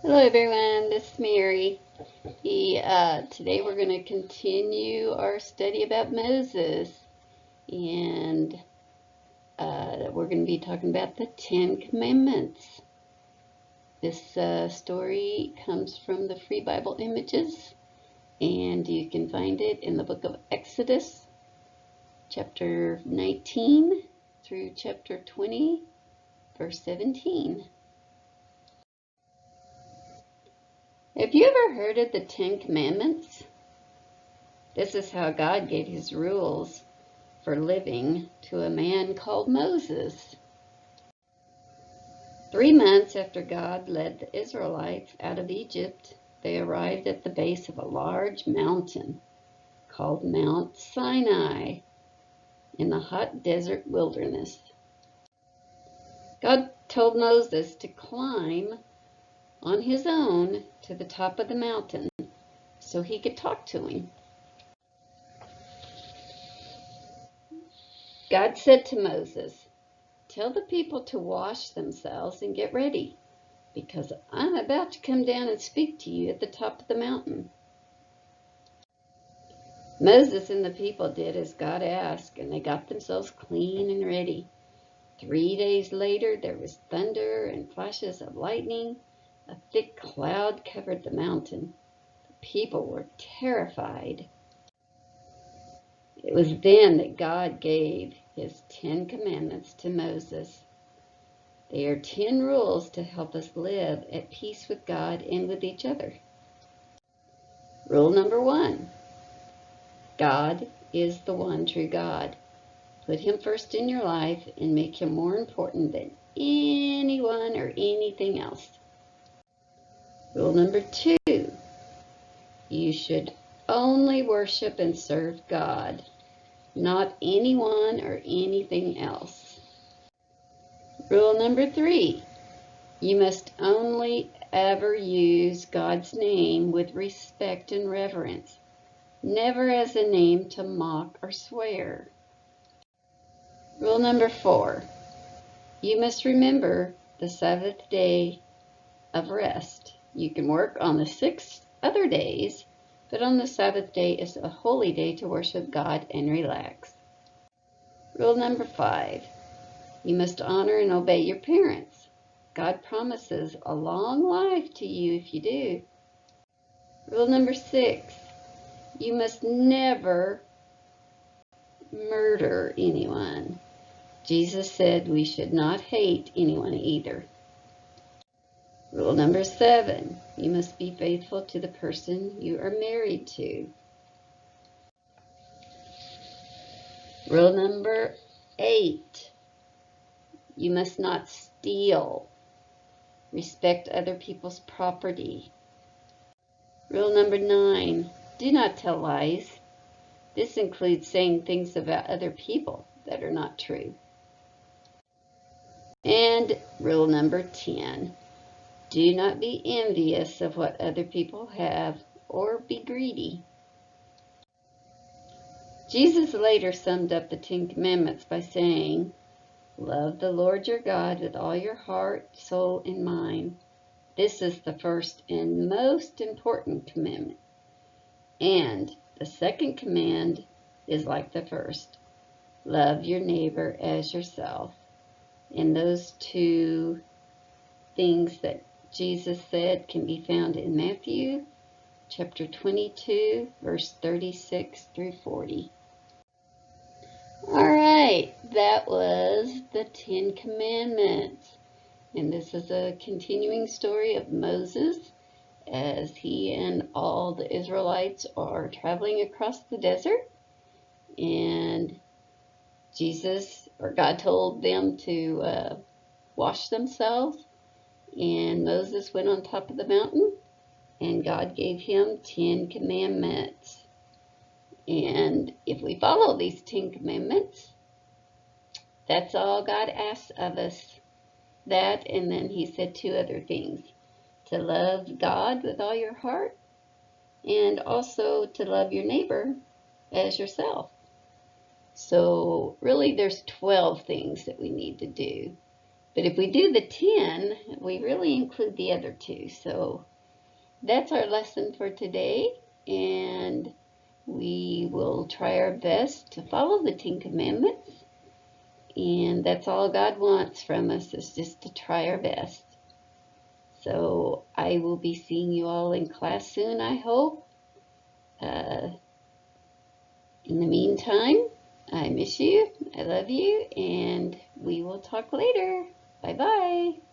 Hello everyone, this is Mary. Today we're going to continue our study about Moses, and we're going to be talking about the Ten Commandments. This story comes from the Free Bible Images, and you can find it in the book of Exodus, chapter 19 through chapter 20, verse 17. Have you ever heard of the Ten Commandments? This is how God gave his rules for living to a man called Moses. 3 months after God led the Israelites out of Egypt, they arrived at the base of a large mountain called Mount Sinai in the hot desert wilderness. God told Moses to climb on his own to the top of the mountain so he could talk to him. God said to Moses, "Tell the people to wash themselves and get ready, because I'm about to come down and speak to you at the top of the mountain." Moses and the people did as God asked, and they got themselves clean and ready. 3 days later, there was thunder and flashes of lightning. A thick cloud covered the mountain. The people were terrified. It was then that God gave his 10 commandments to Moses. They are 10 rules to help us live at peace with God and with each other. Rule number 1, God is the one true God. Put him first in your life and make him more important than anyone or anything else. Rule number 2, you should only worship and serve God, not anyone or anything else. Rule number 3, you must only ever use God's name with respect and reverence, never as a name to mock or swear. Rule number 4, you must remember the Sabbath day of rest. You can work on the 6 other days, but on the Sabbath day is a holy day to worship God and relax. Rule number 5, you must honor and obey your parents. God promises a long life to you if you do. Rule number 6, you must never murder anyone. Jesus said we should not hate anyone either. Rule number 7, you must be faithful to the person you are married to. Rule number 8, you must not steal. Respect other people's property. Rule number 9, do not tell lies. This includes saying things about other people that are not true. And rule number 10, do not be envious of what other people have or be greedy. Jesus later summed up the 10 Commandments by saying, "Love the Lord your God with all your heart, soul, and mind. This is the first and most important commandment. And the second command is like the first. Love your neighbor as yourself." And those 2 things that Jesus said can be found in Matthew chapter 22, verse 36 through 40. All right, that was the 10 Commandments. And this is a continuing story of Moses as he and all the Israelites are traveling across the desert. And God told them to wash themselves. And Moses went on top of the mountain, and God gave him 10 commandments. And if we follow these 10 commandments, that's all God asks of us. That, and then he said 2 other things. To love God with all your heart, and also to love your neighbor as yourself. So really there's 12 things that we need to do. But if we do the 10, we really include the other 2. So that's our lesson for today, and we will try our best to follow the 10 Commandments. And that's all God wants from us, is just to try our best. So I will be seeing you all in class soon, I hope. In the meantime, I miss you, I love you, and we will talk later. Bye-bye.